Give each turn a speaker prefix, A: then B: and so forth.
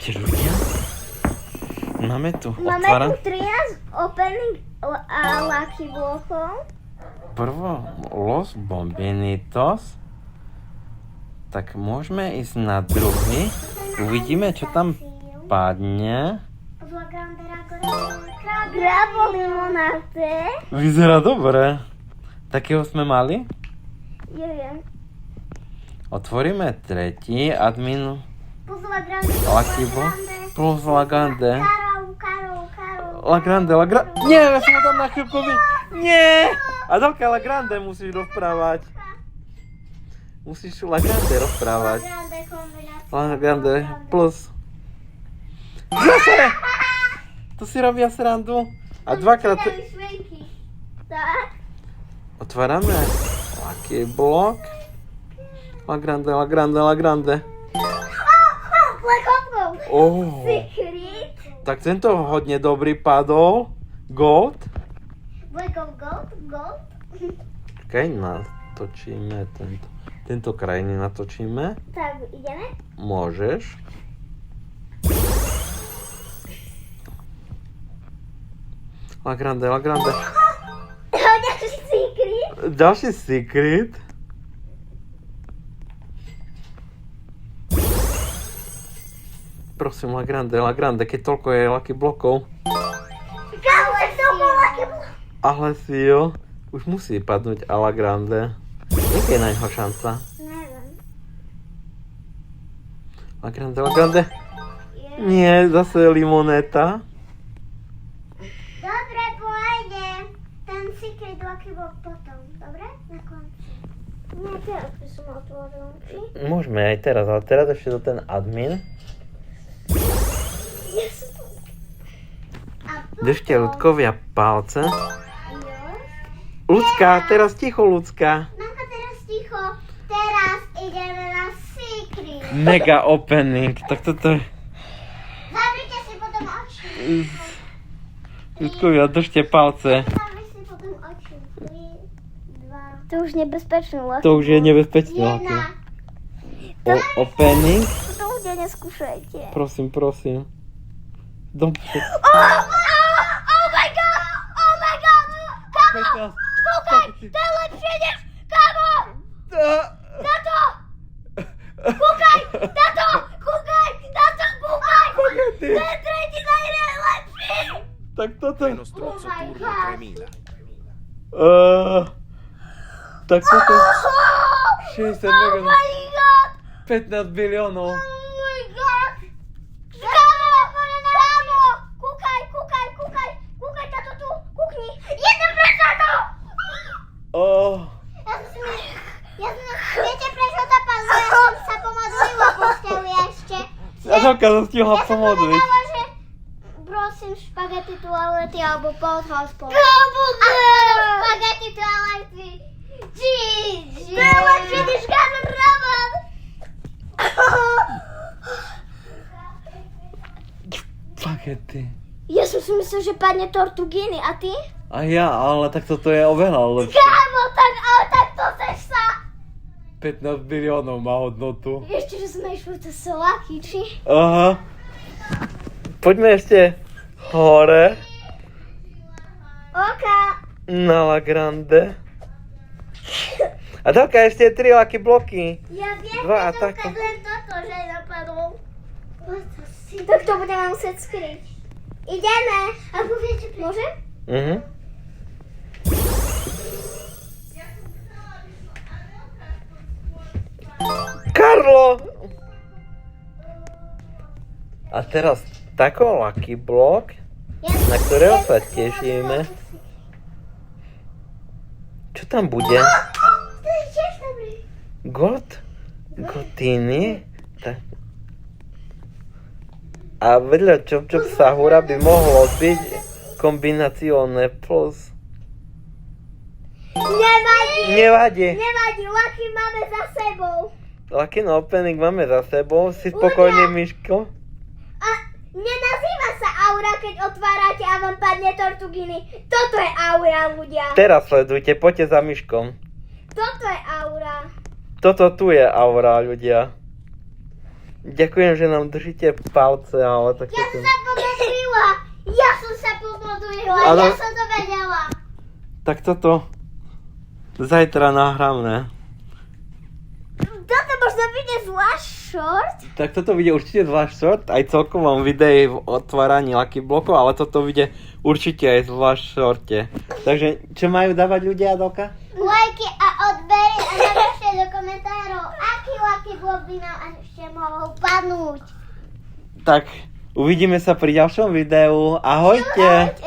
A: Vidíte ľudia? Máme tu
B: Máme tu 13 opening a lucky blokov.
A: Prvo los bombinitos. Tak môžeme ísť na druhý. Uvidíme, čo tam padne.
B: Grabo limonáte.
A: Vyzerá dobre. Takého sme mali?
B: Neviem.
A: Otvoríme tretí admin.
B: Plus la grande.
A: Lucky block. Plus la grande.
B: Karol.
A: La grande. Nie, ja som ho tam na chvíľku Nie! Adelka, la grande musíš rozprávať. Musíš la grande rozprávať. La grande plus. Zase! To si robia srandu. A dvakrát...
B: Tak.
A: Otvárame. Lucky block. La grande. Oh.
B: Secret.
A: Tak tento hodne dobrý padol. Gold.
B: Black of gold.
A: Keď natočíme tento krajiny natočíme.
B: Tak, ideme?
A: Môžeš. La grande.
B: Ďalší secret.
A: Ďalší secret. Prosím, la grande, keď toľko je lucky blokov.
B: Kámo, tak toľko lucky blokov.
A: Ale si jo, už musí padnúť a la grande. Jaká je na ňoho šanca?
B: Neviem.
A: La grande. Nie, zase limoneta.
B: Dobre, pôjde. Ten secret lucky block potom. Dobre? Na konci. Nie, teraz by som otvoril.
A: Môžeme aj teraz, ale teraz ešte to ten admin. Držte ľudkovia palce. Ľudská, teraz ticho, ľudská.
B: Mamka, teraz ticho. Teraz ideme na secret.
A: Mega opening, tak toto je...
B: Zavrite si potom oči.
A: Ľudkovia, držte palce.
B: Zavri si potom oči. 3, 2. To už nebezpečné.
A: To už je nebezpečné. Opening.
B: To ľudia neskúšajte.
A: Prosím.
B: Oh my god! Kámo! Kúkaj! To je lepšie než... Kámo! Tato! Kúkaj! Kúkaj! To je tretí najlepší!
A: Tak toto...
C: Treno strozzo turno 3000.
A: Tak toto... 60
B: Oh
A: mega...
B: my god!
A: 15 biliónov.
B: Oh my god! Kámo! Kúkaj, táto tu! Kúkni! 1%! Viete prečo to padlo? Ja som sa pomodlila posteli ešte.
A: Adelka sa stihla pomodliť.
B: Prosím, špagety toalety alebo Pothos. Špagety toalety. GG. To je lepšie než Garden Raman.
A: Spagety.
B: Ja som si myslel, že padne Tortuginy. A ty?
A: A ja, ale tak toto je oveľa lepšie.
B: Kámo, tak to chceš sa.
A: 15 biliónov má hodnotu.
B: Ešte, že sme išli cez Soláky, či?
A: Aha. Poďme ešte hore.
B: Oka.
A: Na La Grande. Adelka, ešte 3 lucky bloky.
B: Ja viem,
A: Dva a
B: že to
A: tako.
B: len toto, že napadlo. Tak to budeme musieť skryť. Ideme. A poviete, môžem?
A: Mhm. Karlo! A teraz takou lucky block, na ktorého sa tešíme. Čo tam bude?
B: To je tiež dobrý.
A: Gotiny? Tak. A vedľa Čop Čop Sahura by mohlo byť kombinaciónne plus. Nevadí.
B: Lucky máme za sebou.
A: Lucky no opening máme za sebou. Si spokojný, Miško?
B: A nenazýva sa aura, keď otvárate a vám padne Tortuginy. Toto je aura, ľudia.
A: Teraz sledujte, poďte za Miškom.
B: Toto je aura.
A: Toto tu je aura, ľudia. Ďakujem, že nám držíte palce, ale tak
B: Ja som sa pomodlila. Ja
A: Ale-
B: som to vedela.
A: Tak toto zajtra nahráme.
B: Toto možno vyjde zvlášť short.
A: Tak toto vyjde určite zvlášť short, aj celkovom videi v otváraní Lucky blokov, ale toto vyjde určite aj zvlášť shorte. Takže čo majú dávať ľudia, Adelka?
B: Lajky a odbery a napíšte do komentárov, aký Lucky blok by nám ešte mohol padnúť.
A: Tak uvidíme sa pri ďalšom videu. Ahojte!
B: Ahojte.